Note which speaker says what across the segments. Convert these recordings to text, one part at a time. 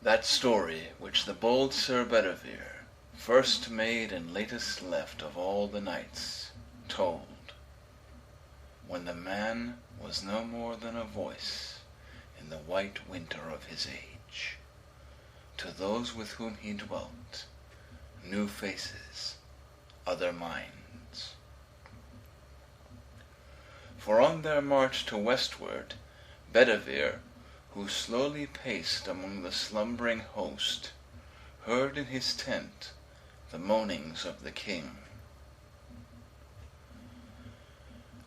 Speaker 1: That story which the bold Sir Bedivere first made and latest left of all the knights, told, when the man was no more than a voice in the white winter of his age, to those with whom he dwelt, new faces, other minds. For on their march to westward, Bedivere, who slowly paced among the slumbering host, heard in his tent the moanings of the king.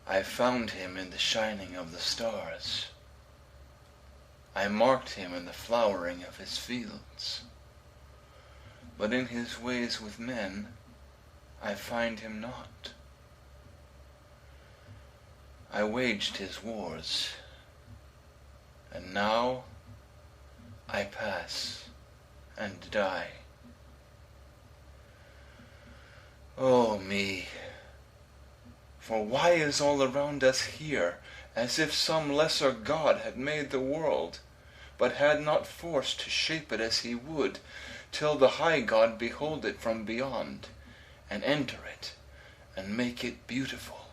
Speaker 1: I found him in the shining of the stars. I marked him in the flowering of his fields. But in his ways with men I find him not. I waged his wars, and now I pass and die. Oh me! For why is all around us here as if some lesser god had made the world, but had not force to shape it as he would, till the high God behold it from beyond, and enter it, and make it beautiful?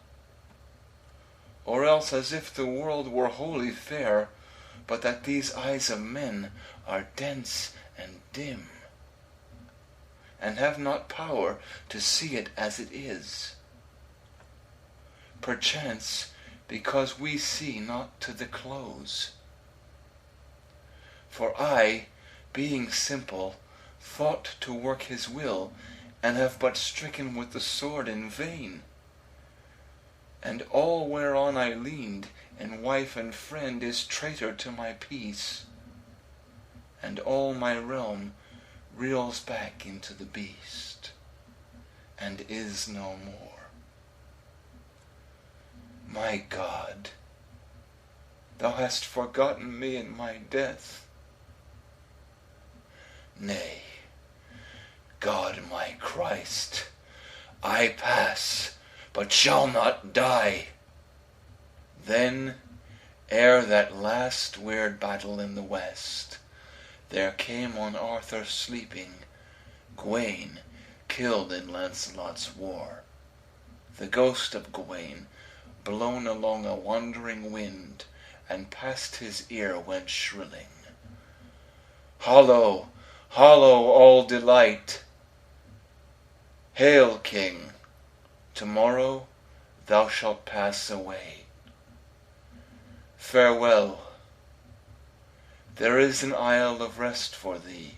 Speaker 1: Or else as if the world were wholly fair, but that these eyes of men are dense and dim, and have not power to see it as it is. Perchance because we see not to the close. For I, being simple, thought to work his will, and have but stricken with the sword in vain. And all whereon I leaned in wife and friend is traitor to my peace, and all my realm reels back into the beast, and is no more. My God, thou hast forgotten me in my death. Nay, God my Christ, I pass, but shall not die. Then, ere that last weird battle in the west, there came on Arthur sleeping, Gawain, killed in Lancelot's war, the ghost of Gawain, blown along a wandering wind, and past his ear went shrilling, Hollow, hollow all delight! Hail, King! Tomorrow thou shalt pass away. Farewell! There is an isle of rest for thee,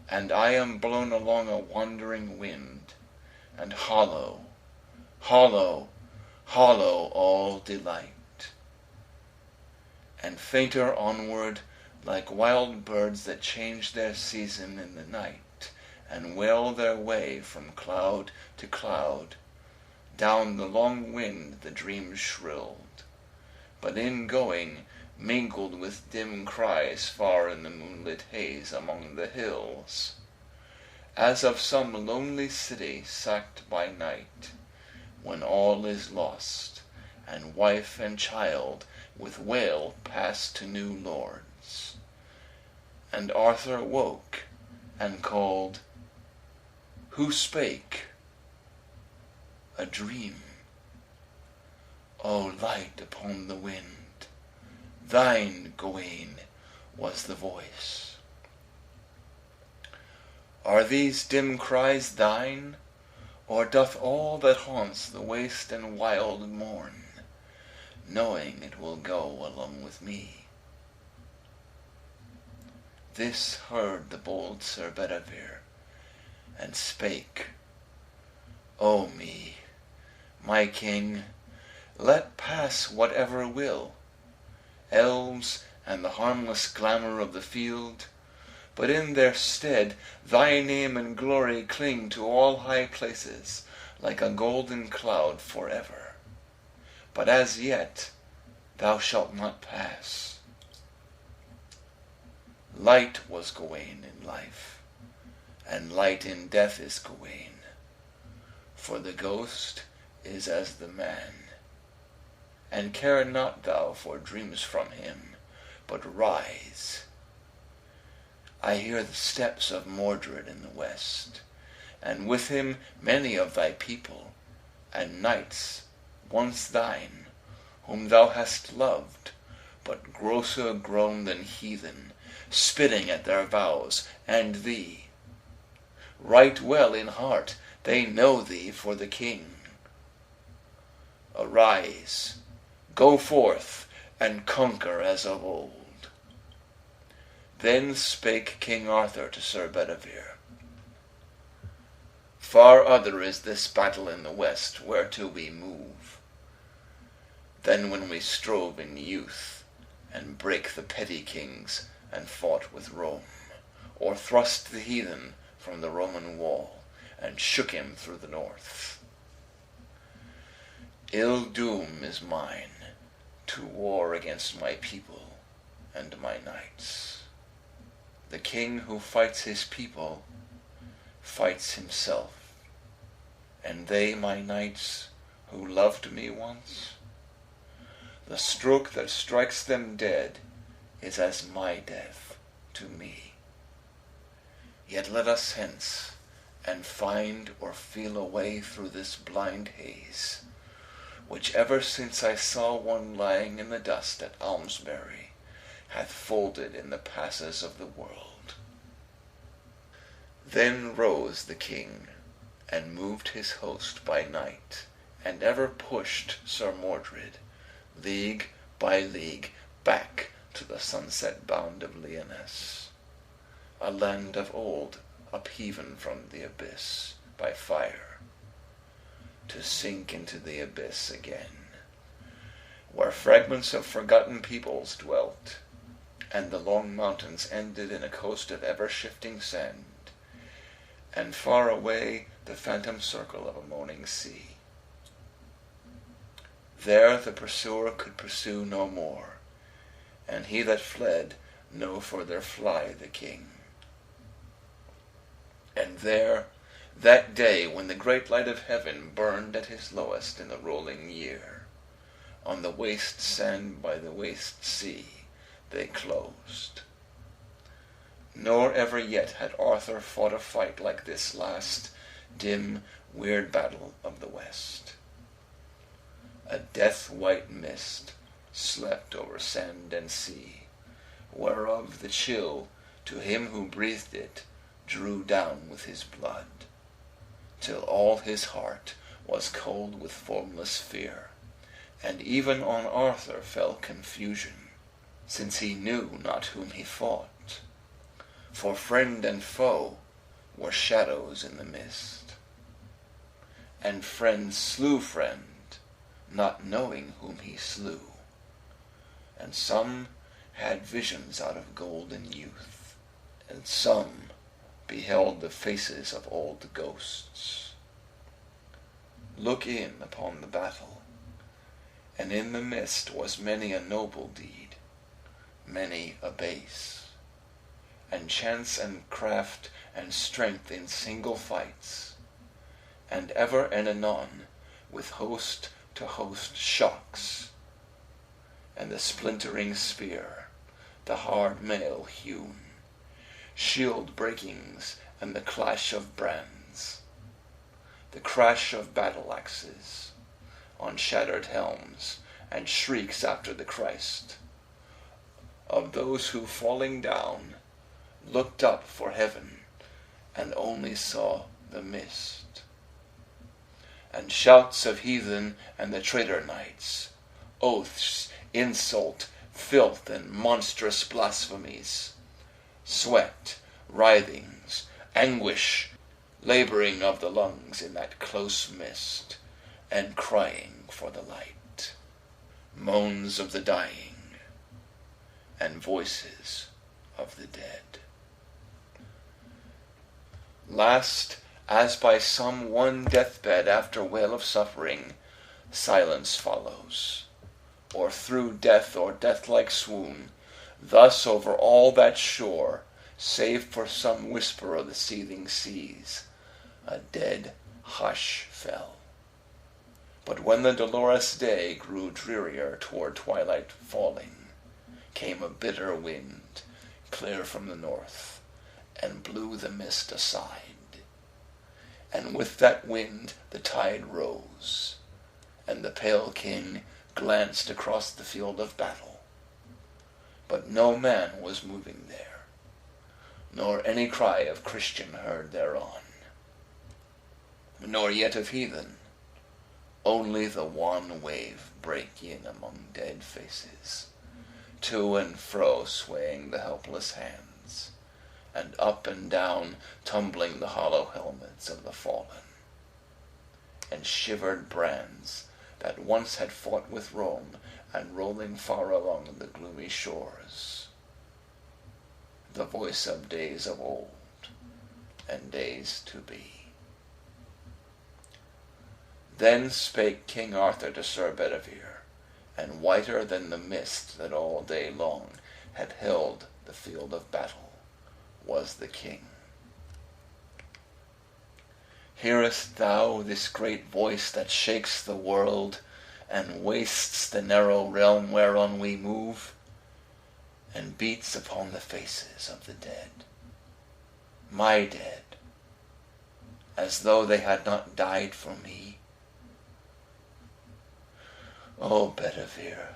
Speaker 1: and I am blown along a wandering wind, and hollow, hollow, hollow all delight. And fainter onward, like wild birds that change their season in the night, and wail their way from cloud to cloud, down the long wind the dreams shrilled, but in going mingled with dim cries far in the moonlit haze among the hills, as of some lonely city sacked by night, when all is lost, and wife and child with wail pass to new lords. And Arthur woke and called, Who spake? A dream. O light upon the wind, thine, Gawain, was the voice. Are these dim cries thine, or doth all that haunts the waste and wild mourn, knowing it will go along with me? This heard the bold Sir Bedivere, and spake, O me, my king, let pass whatever will, elves and the harmless glamour of the field, but in their stead thy name and glory cling to all high places, like a golden cloud forever. But as yet thou shalt not pass. Light was Gawain in life, and light in death is Gawain, for the ghost is as the man. And care not thou for dreams from him, but rise. I hear the steps of Mordred in the west, and with him many of thy people, and knights once thine, whom thou hast loved, but grosser grown than heathen, spitting at their vows and thee. Right well in heart they know thee for the king. Arise, go forth, and conquer as of old. Then spake King Arthur to Sir Bedivere, Far other is this battle in the west, whereto we move, than when we strove in youth, and brake the petty kings, and fought with Rome, or thrust the heathen from the Roman wall, and shook him through the north. Ill doom is mine to war against my people and my knights. The king who fights his people fights himself, and they my knights who loved me once. The stroke that strikes them dead is as my death to me. Yet let us hence, and find or feel a way through this blind haze, which ever since I saw one lying in the dust at Almesbury hath folded in the passes of the world. Then rose the king, and moved his host by night, and ever pushed Sir Mordred, league by league, back to the sunset bound of Lyonesse, a land of old upheaven from the abyss by fire, to sink into the abyss again, where fragments of forgotten peoples dwelt, and the long mountains ended in a coast of ever-shifting sand, and far away the phantom circle of a moaning sea. There the pursuer could pursue no more, and he that fled no further fly the king. And there, that day when the great light of heaven burned at his lowest in the rolling year, on the waste sand by the waste sea they closed. Nor ever yet had Arthur fought a fight like this last, dim, weird battle of the West. A death-white mist slept over sand and sea, whereof the chill to him who breathed it drew down with his blood, till all his heart was cold with formless fear, and even on Arthur fell confusion, since he knew not whom he fought. For friend and foe were shadows in the mist, and friend slew friend, not knowing whom he slew, and some had visions out of golden youth, and some beheld the faces of old ghosts. Look in upon the battle, and in the mist was many a noble deed, many a base, and chance and craft and strength in single fights, and ever and anon with host to host shocks, and the splintering spear, the hard mail hewn, shield breakings and the clash of brands, the crash of battle axes on shattered helms, and shrieks after the Christ of those who, falling down, looked up for heaven and only saw the mist, and shouts of heathen and the traitor knights, oaths, insult, filth, and monstrous blasphemies, sweat, writhings, anguish, laboring of the lungs in that close mist, and crying for the light, moans of the dying, and voices of the dead. Last, as by some one deathbed after wail of suffering, silence follows, or through death or death-like swoon, thus over all that shore, save for some whisper of the seething seas, a dead hush fell. But when the dolorous day grew drearier toward twilight falling, came a bitter wind, clear from the north, and blew the mist aside. And with that wind the tide rose, and the pale king glanced across the field of battle. But no man was moving there, nor any cry of Christian heard thereon, nor yet of heathen, only the wan wave breaking among dead faces, to and fro swaying the helpless hands, and up and down tumbling the hollow helmets of the fallen, and shivered brands that once had fought with Rome, and rolling far along the gloomy shores, the voice of days of old and days to be. Then spake King Arthur to Sir Bedivere, and whiter than the mist that all day long had held the field of battle was the king. Hearest thou this great voice that shakes the world, and wastes the narrow realm whereon we move, and beats upon the faces of the dead, my dead, as though they had not died for me? O Bedivere,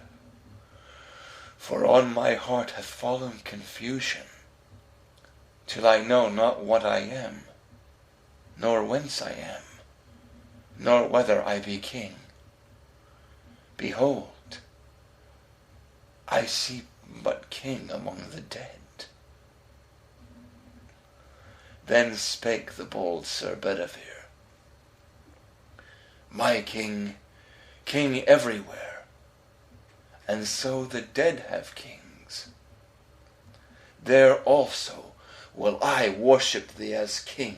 Speaker 1: for on my heart hath fallen confusion, till I know not what I am, nor whence I am, nor whether I be king. Behold, I see but king among the dead. Then spake the bold Sir Bedivere, my king, king everywhere, and so the dead have kings. There also will I worship thee as king,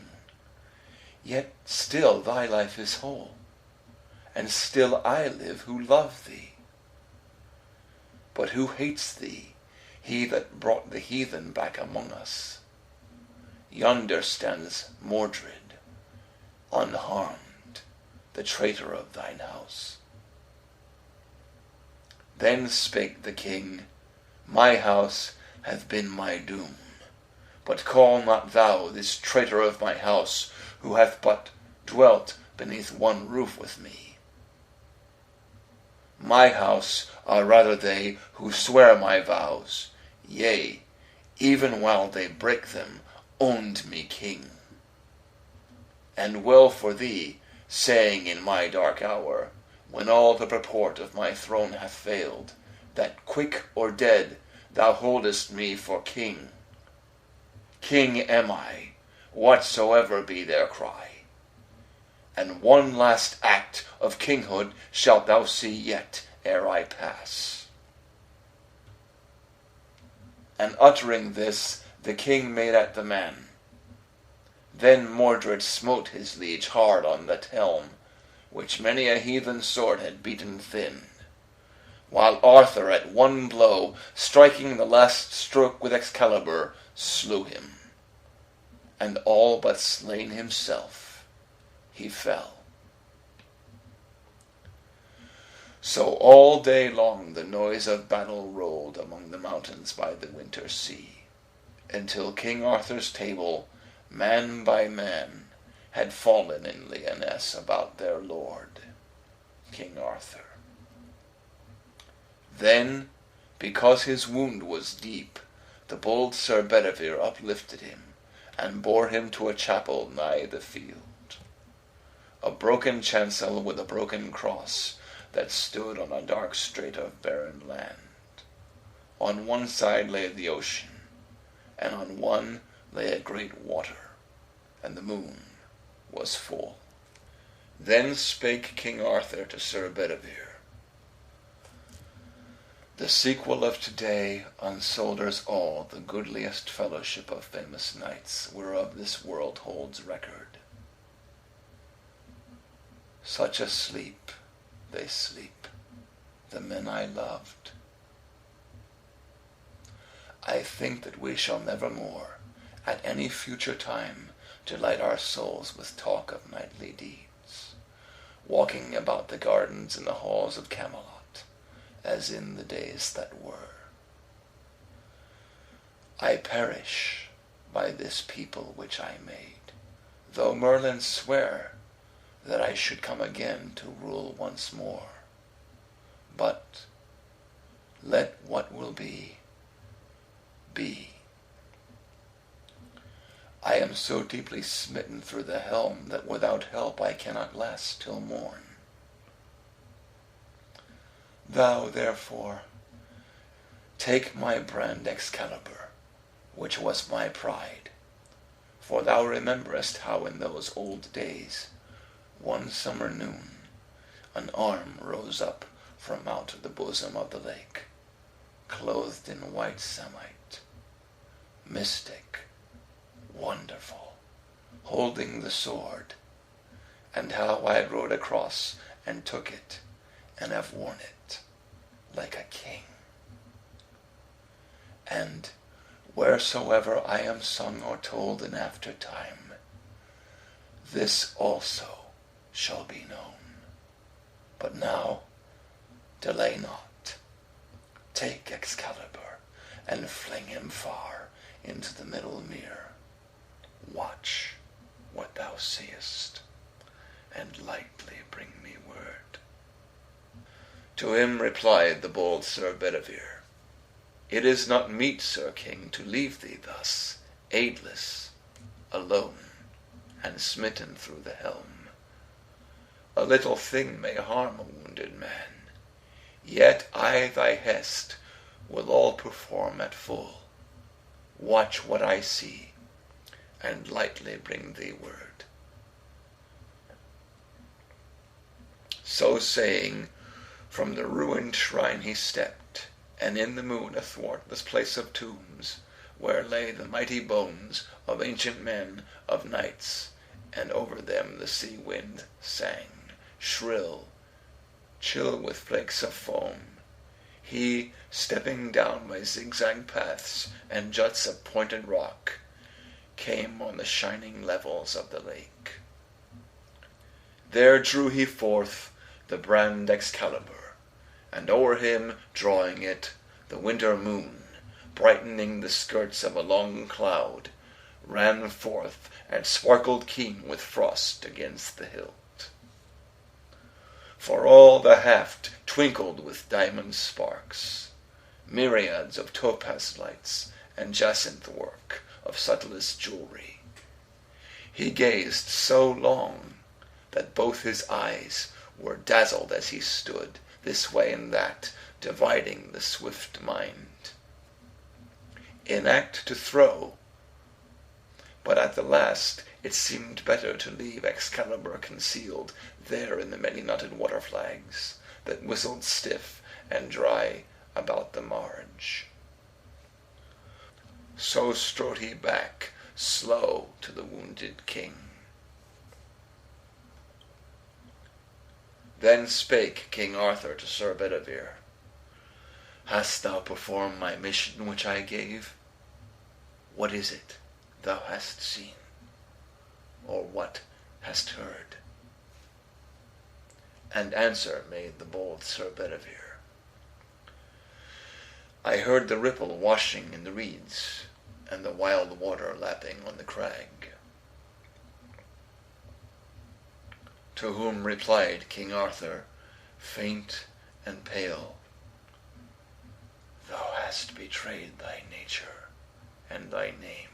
Speaker 1: yet still thy life is whole, and still I live who love thee. But who hates thee, he that brought the heathen back among us? Yonder stands Mordred, unharmed, the traitor of thine house. Then spake the king, my house hath been my doom, but call not thou this traitor of my house, who hath but dwelt beneath one roof with me. My house are rather they who swear my vows, yea, even while they break them, owned me king. And well for thee, saying in my dark hour, when all the purport of my throne hath failed, that quick or dead thou holdest me for king. King am I, whatsoever be their cry, and one last act of kinghood shalt thou see yet ere I pass. And uttering this, the king made at the man. Then Mordred smote his liege hard on the helm, which many a heathen sword had beaten thin, while Arthur at one blow, striking the last stroke with Excalibur, slew him, and all but slain himself, he fell. So all day long the noise of battle rolled among the mountains by the winter sea, until King Arthur's table, man by man, had fallen in Lyonesse about their lord, King Arthur. Then, because his wound was deep, the bold Sir Bedivere uplifted him, and bore him to a chapel nigh the field, a broken chancel with a broken cross, that stood on a dark strait of barren land. On one side lay the ocean, and on one lay a great water, and the moon was full. Then spake King Arthur to Sir Bedivere, the sequel of today unsolders all the goodliest fellowship of famous knights, whereof this world holds record. Such a sleep they sleep, the men I loved. I think that we shall never more, at any future time, delight our souls with talk of knightly deeds, walking about the gardens and the halls of Camelot, as in the days that were. I perish, by this people which I made, though Merlin swear that I should come again to rule once more. But let what will be, be. I am so deeply smitten through the helm that without help I cannot last till morn. Thou, therefore, take my brand Excalibur, which was my pride, for thou rememberest how in those old days, one summer noon, an arm rose up from out the bosom of the lake, clothed in white samite, mystic, wonderful, holding the sword, and how I rode across and took it, and have worn it like a king. And wheresoever I am sung or told in after time, this also shall be known. But now delay not. Take Excalibur and fling him far into the middle mere. Watch what thou seest, and lightly bring me word. To him replied the bold Sir Bedivere, It is not meet, Sir King, to leave thee thus, aidless, alone, and smitten through the helm. A little thing may harm a wounded man, yet I thy hest will all perform at full. Watch what I see, and lightly bring thee word. So saying, from the ruined shrine he stepped, and in the moon athwart this place of tombs, where lay the mighty bones of ancient men, of knights, and over them the sea wind sang, shrill, chill with flakes of foam. He, stepping down by zigzag paths and juts of pointed rock, came on the shining levels of the lake. There drew he forth the brand Excalibur, and o'er him, drawing it, the winter moon, brightening the skirts of a long cloud, ran forth and sparkled keen with frost against the hilt. For all the haft twinkled with diamond sparks, myriads of topaz lights and jacinth work of subtlest jewelry. He gazed so long that both his eyes were dazzled as he stood, this way and that, dividing the swift mind. In act to throw, but at the last it seemed better to leave Excalibur concealed there in the many-knotted water flags that whistled stiff and dry about the marge. So strode he back, slow, to the wounded king. Then spake King Arthur to Sir Bedivere, Hast thou performed my mission which I gave? What is it thou hast seen, or what hast heard? And answer made the bold Sir Bedivere, I heard the ripple washing in the reeds, and the wild water lapping on the crag. To whom replied King Arthur, faint and pale, Thou hast betrayed thy nature and thy name,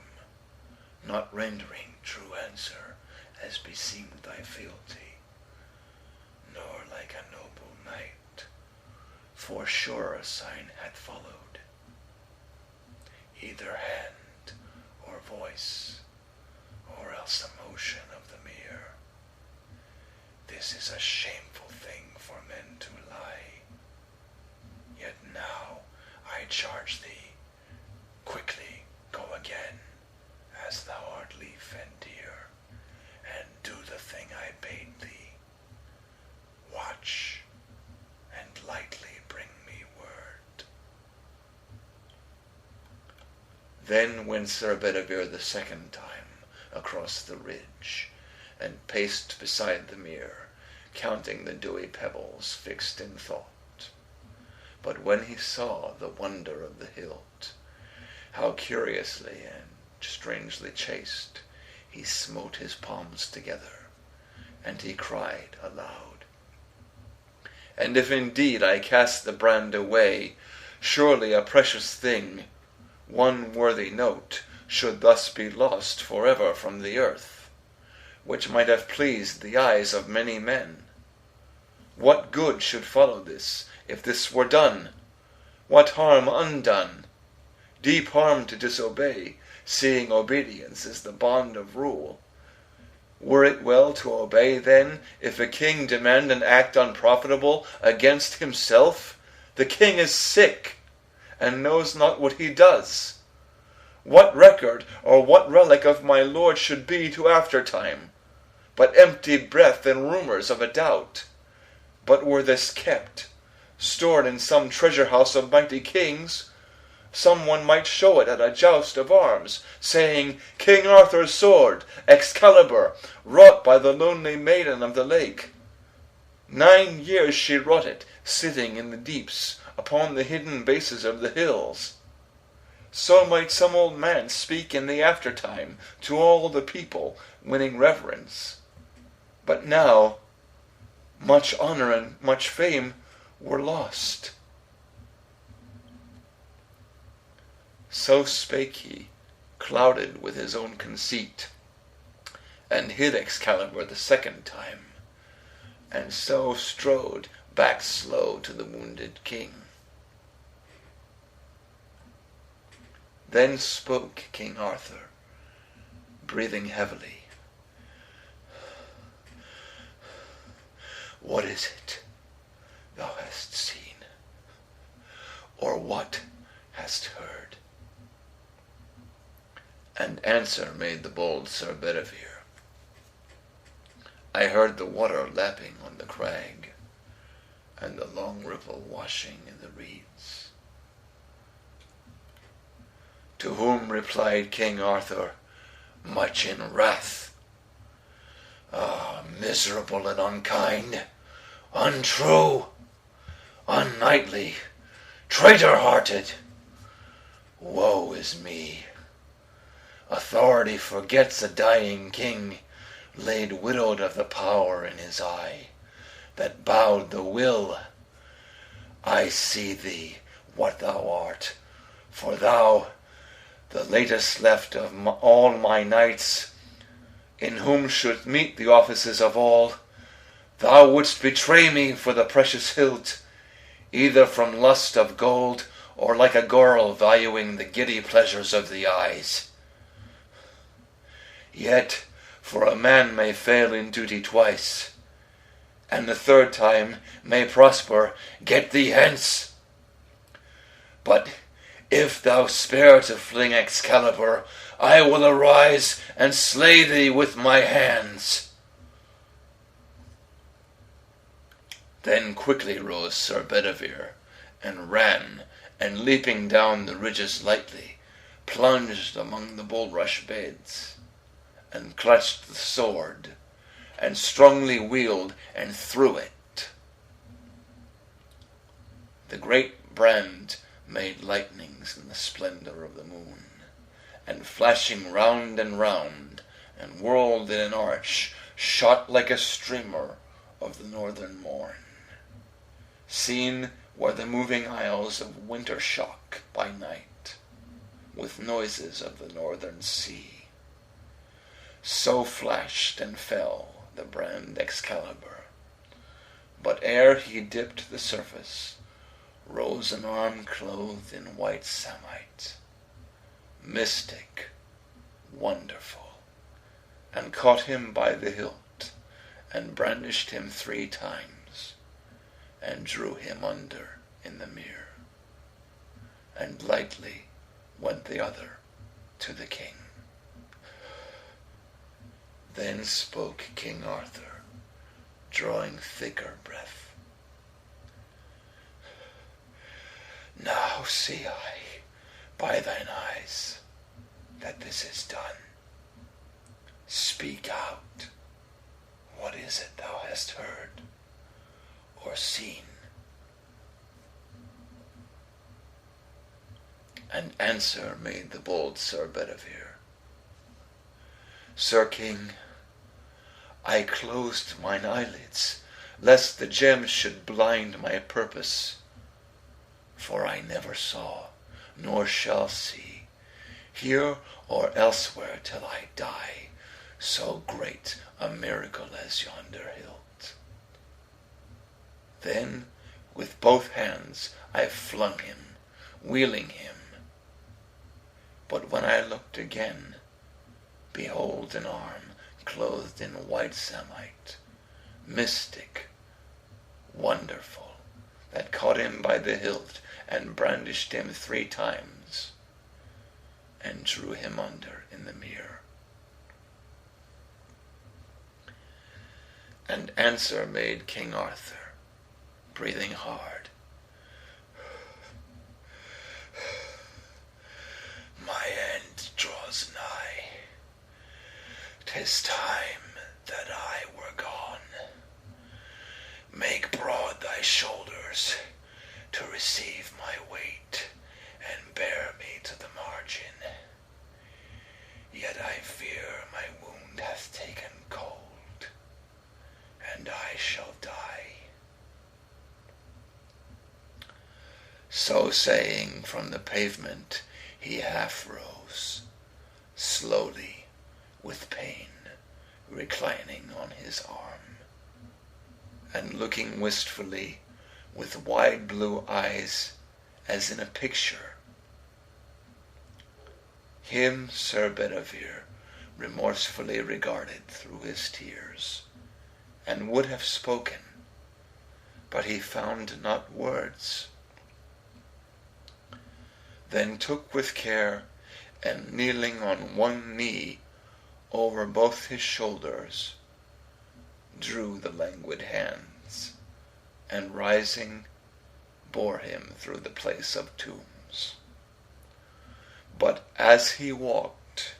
Speaker 1: not rendering true answer as beseemed thy fealty, nor like a noble knight, for sure a sign hath followed, either hand or voice, or else a motion of the mere. This is a shameful thing for men to lie. Yet now I charge thee, quickly go again, as thou art lief and dear, and do the thing I bade thee. Watch, and lightly bring me word. Then went Sir Bedivere the second time across the ridge, and paced beside the mere, counting the dewy pebbles, fixed in thought. But when he saw the wonder of the hilt, how curiously and strangely chaste, he smote his palms together, and he cried aloud, "And if indeed I cast the brand away, surely a precious thing, one worthy note, should thus be lost forever from the earth, which might have pleased the eyes of many men. What good should follow this, if this were done? What harm undone? Deep harm to disobey, seeing obedience is the bond of rule. Were it well to obey, then, if a king demand an act unprofitable against himself? The king is sick, and knows not what he does. What record or what relic of my lord should be to aftertime, but empty breath and rumours of a doubt? But were this kept, stored in some treasure house of mighty kings, some one might show it at a joust of arms, saying, King Arthur's sword, Excalibur, wrought by the lonely maiden of the lake. 9 years she wrought it, sitting in the deeps, upon the hidden bases of the hills. So might some old man speak in the aftertime to all the people, winning reverence. But now much honor and much fame were lost." So spake he, clouded with his own conceit, and hid Excalibur the second time, and so strode back slow to the wounded king. Then spoke King Arthur, breathing heavily, "What is it thou hast seen, or what hast heard?" And answer made the bold Sir Bedivere, "I heard the water lapping on the crag, and the long ripple washing in the reeds." To whom replied King Arthur, much in wrath, "Ah, miserable and unkind, untrue, unknightly, traitor-hearted! Woe is me! Authority forgets a dying king, laid widowed of the power in his eye, that bowed the will. I see thee, what thou art, for thou, the latest left of all my knights, in whom should meet the offices of all, thou wouldst betray me for the precious hilt, either from lust of gold, or like a girl valuing the giddy pleasures of the eyes. Yet, for a man may fail in duty twice, and the third time may prosper, get thee hence. But if thou spare to fling Excalibur, I will arise and slay thee with my hands." Then quickly rose Sir Bedivere, and ran, and leaping down the ridges lightly, plunged among the bulrush beds, and clutched the sword, and strongly wheeled and threw it. The great brand made lightnings in the splendor of the moon, and flashing round, and whirled in an arch, shot like a streamer of the northern morn. Seen were the moving isles of Wintershock by night, with noises of the northern sea. So flashed and fell the brand Excalibur, but ere he dipped the surface, rose an arm clothed in white samite, mystic, wonderful, and caught him by the hilt, and brandished him 3 times, and drew him under in the mere, and lightly went the other to the king. Then spoke King Arthur, drawing thicker breath, "Now see I, by thine eyes, that this is done. Speak out, what is it thou hast heard or seen?" And answer made the bold Sir Bedivere, Sir King, I closed mine eyelids, lest the gems should blind my purpose. For I never saw, nor shall see, here or elsewhere till I die, so great a miracle as yonder hilt. Then with both hands I flung him, wheeling him. But when I looked again, behold an arm clothed in white samite, mystic, wonderful, that caught him by the hilt and brandished him 3 times, and drew him under in the mere. And answer made King Arthur, breathing hard, my end draws nigh. 'Tis time that I were gone. Make broad thy shoulders to receive my weight, and bear me to the margin. Yet I fear my wound hath taken cold, and I shall die. So saying, from the pavement he half rose, slowly, with pain, reclining on his arm, and looking wistfully, with wide blue eyes, as in a picture. Him Sir Bedivere remorsefully regarded through his tears, and would have spoken, but he found not words. Then took with care, and kneeling on one knee over both his shoulders, drew the languid hands, and rising, bore him through the place of tombs. But as he walked,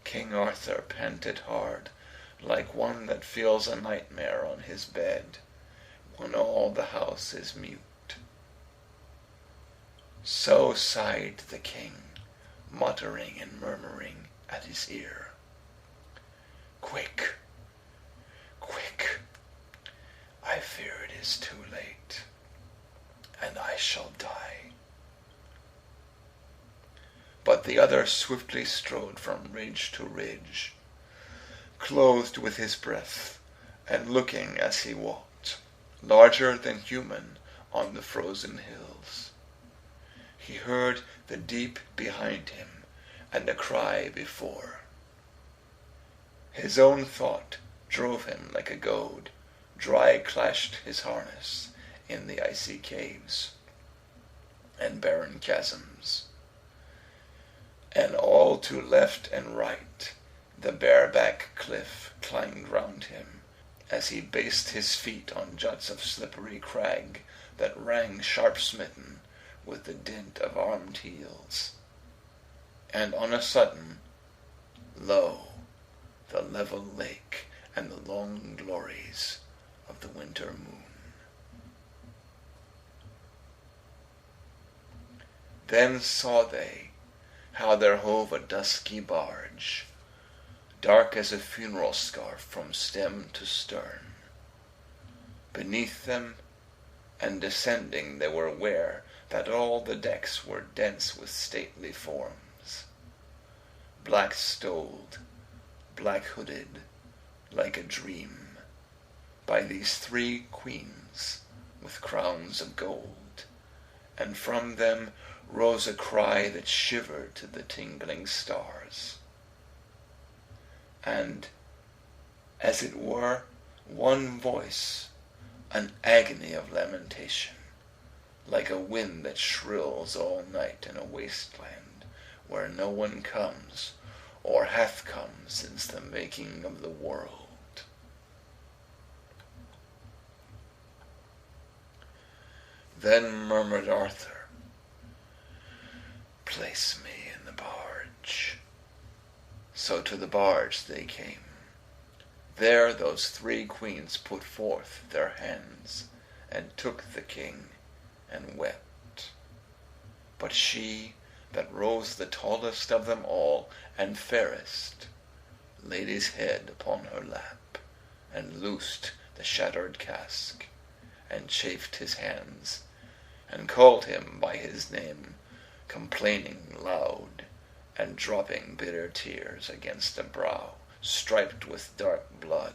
Speaker 1: King Arthur panted hard, like one that feels a nightmare on his bed, when all the house is mute. So sighed the king, muttering and murmuring at his ear, "Quick, quick, I fear it is too late, and I shall die." But the other swiftly strode from ridge to ridge, clothed with his breath, and looking as he walked, larger than human, on the frozen hills. He heard the deep behind him, and a cry before. His own thought drove him like a goad, dry clashed his harness in the icy caves and barren chasms, and all to left and right the bareback cliff clanged round him, as he based his feet on juts of slippery crag that rang sharp-smitten with the dint of armed heels. And on a sudden, lo, the level lake and the long glories of the winter moon. Then saw they how there hove a dusky barge, dark as a funeral scarf from stem to stern. Beneath them, and descending, they were aware that all the decks were dense with stately forms, black-stoled, black-hooded, like a dream, by these 3 queens with crowns of gold, and from them rose a cry that shivered to the tingling stars. And, as it were, one voice, an agony of lamentation, like a wind that shrills all night in a wasteland where no one comes, or hath come since the making of the world. Then murmured Arthur, "Place me in the barge." So to the barge they came. There those 3 queens put forth their hands, and took the king, and wept. But she, that rose the tallest of them all, and fairest, laid his head upon her lap, and loosed the shattered cask, and chafed his hands, and called him by his name, complaining loud, and dropping bitter tears against a brow striped with dark blood.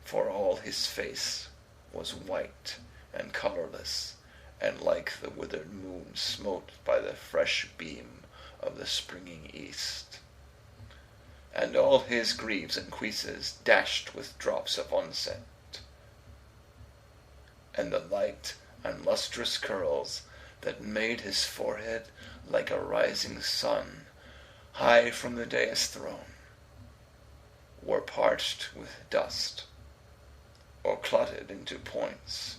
Speaker 1: For all his face was white and colourless, and like the withered moon smote by the fresh beam of the springing east. And all his greaves and cuisses dashed with drops of onset, and the light and lustrous curls that made his forehead like a rising sun high from the dais throne were parched with dust, or clotted into points,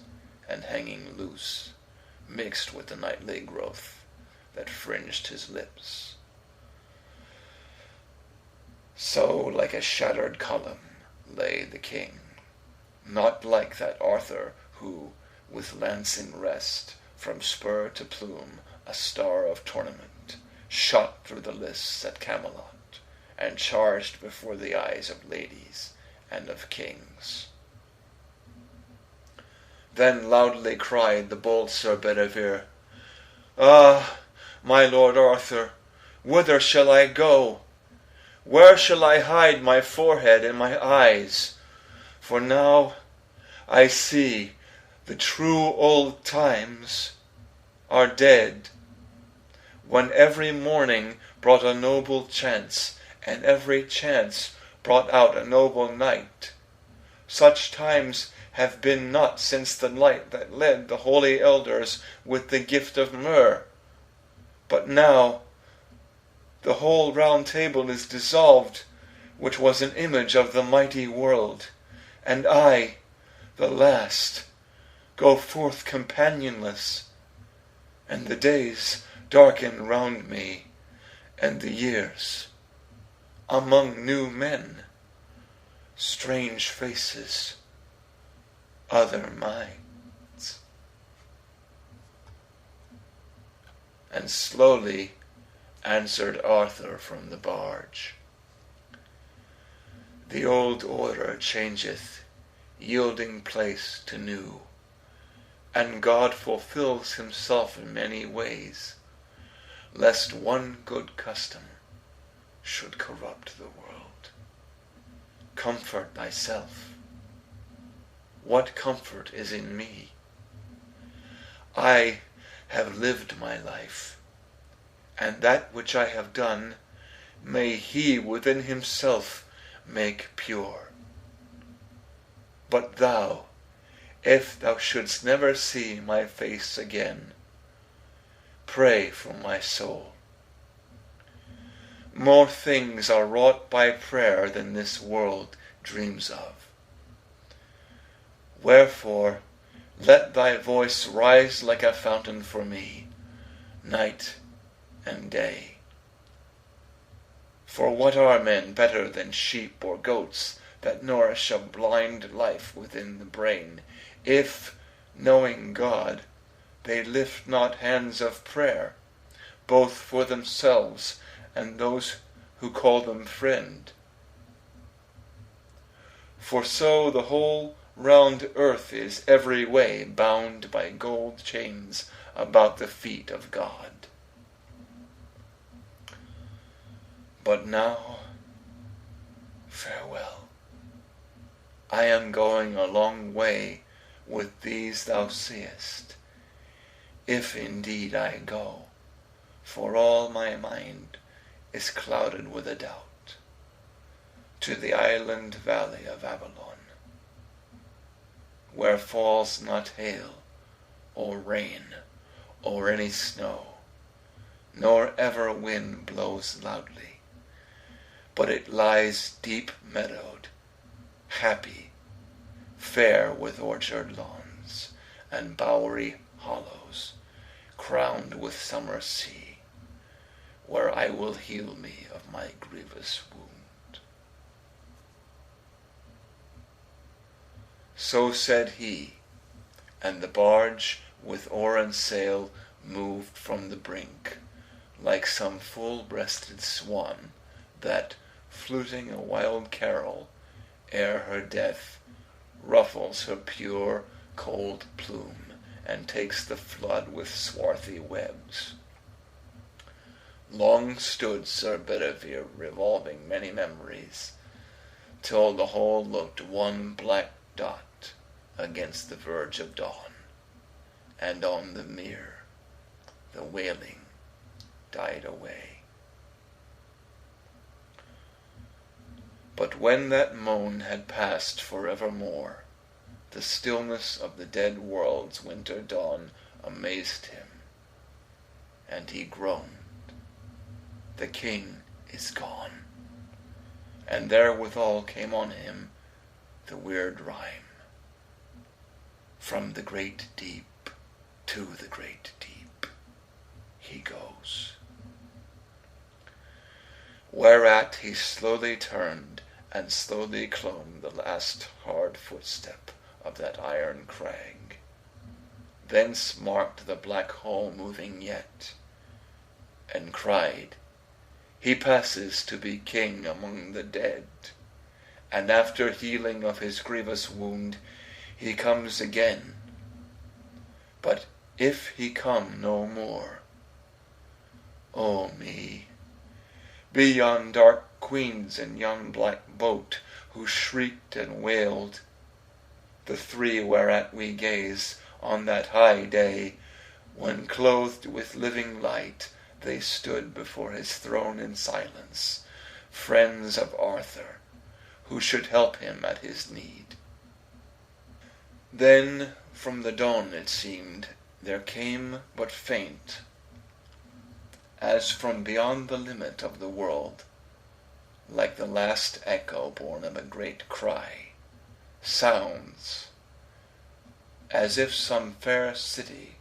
Speaker 1: and hanging loose, mixed with the nightly growth that fringed his lips. So like a shattered column lay the king, not like that Arthur who, with lance in rest, from spur to plume, a star of tournament, shot through the lists at Camelot, and charged before the eyes of ladies and of kings. Then loudly cried the bold Sir Bedivere, "Ah, my lord Arthur, whither shall I go? Where shall I hide my forehead and my eyes? For now I see the true old times are dead, when every morning brought a noble chance, and every chance brought out a noble knight. Such times have been not since the light that led the holy elders with the gift of myrrh. But now the whole round table is dissolved, which was an image of the mighty world, and I, the last, go forth companionless, and the days darken round me, and the years, among new men, strange faces, other minds." And slowly answered Arthur from the barge, "The old order changeth, yielding place to new, and God fulfills himself in many ways, lest one good custom should corrupt the world. Comfort thyself. What comfort is in me? I have lived my life, and that which I have done may he within himself make pure. But thou, if thou shouldst never see my face again, pray for my soul. More things are wrought by prayer than this world dreams of. Wherefore, let thy voice rise like a fountain for me, night and day. For what are men better than sheep or goats that nourish a blind life within the brain, if, knowing God, they lift not hands of prayer, both for themselves and those who call them friend? For so the whole round earth is every way bound by gold chains about the feet of God. But now, farewell. I am going a long way with these thou seest, if indeed I go, for all my mind is clouded with a doubt, to the island valley of Avalon, where falls not hail, or rain, or any snow, nor ever wind blows loudly, but it lies deep meadowed, happy, fair with orchard lawns and bowery hollows, crowned with summer sea, where I will heal me of my grievous wound." So said he, and the barge with oar and sail moved from the brink, like some full-breasted swan that, fluting a wild carol, ere her death ruffles her pure, cold plume, and takes the flood with swarthy webs. Long stood Sir Bedivere revolving many memories, till the whole looked one black dot against the verge of dawn, and on the mere the wailing died away. But when that moan had passed forevermore, the stillness of the dead world's winter dawn amazed him, and he groaned, "The king is gone." And therewithal came on him the weird rhyme, "From the great deep to the great deep he goes." Whereat he slowly turned, and slowly clomb the last hard footstep of that iron crag. Thence marked the black hole moving yet, and cried, "He passes to be king among the dead, and after healing of his grievous wound, he comes again. But if he come no more, O me, be yon dark queens in yon black boat, who shrieked and wailed, the three whereat we gaze, on that high day, when clothed with living light they stood before his throne in silence, friends of Arthur, who should help him at his need." Then from the dawn, it seemed, there came but faint, as from beyond the limit of the world, like the last echo born of a great cry, sounds, as if some fair city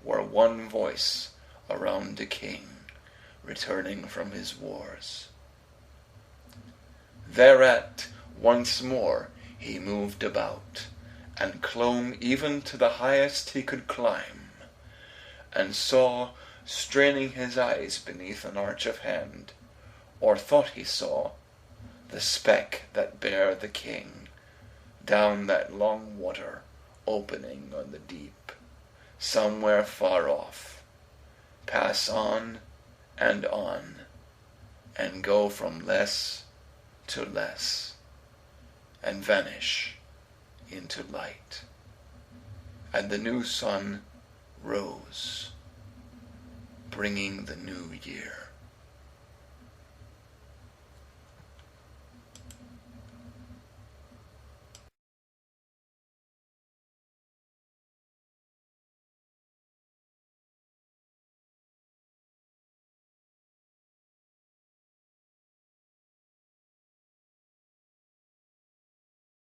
Speaker 1: were one voice around a king returning from his wars. Thereat once more he moved about, and clomb even to the highest he could climb, and saw, straining his eyes beneath an arch of hand, or thought he saw, the speck that bare the king, down that long water opening on the deep, somewhere far off, pass on, and go from less to less, and vanish into light. And the new sun rose, bringing the new year.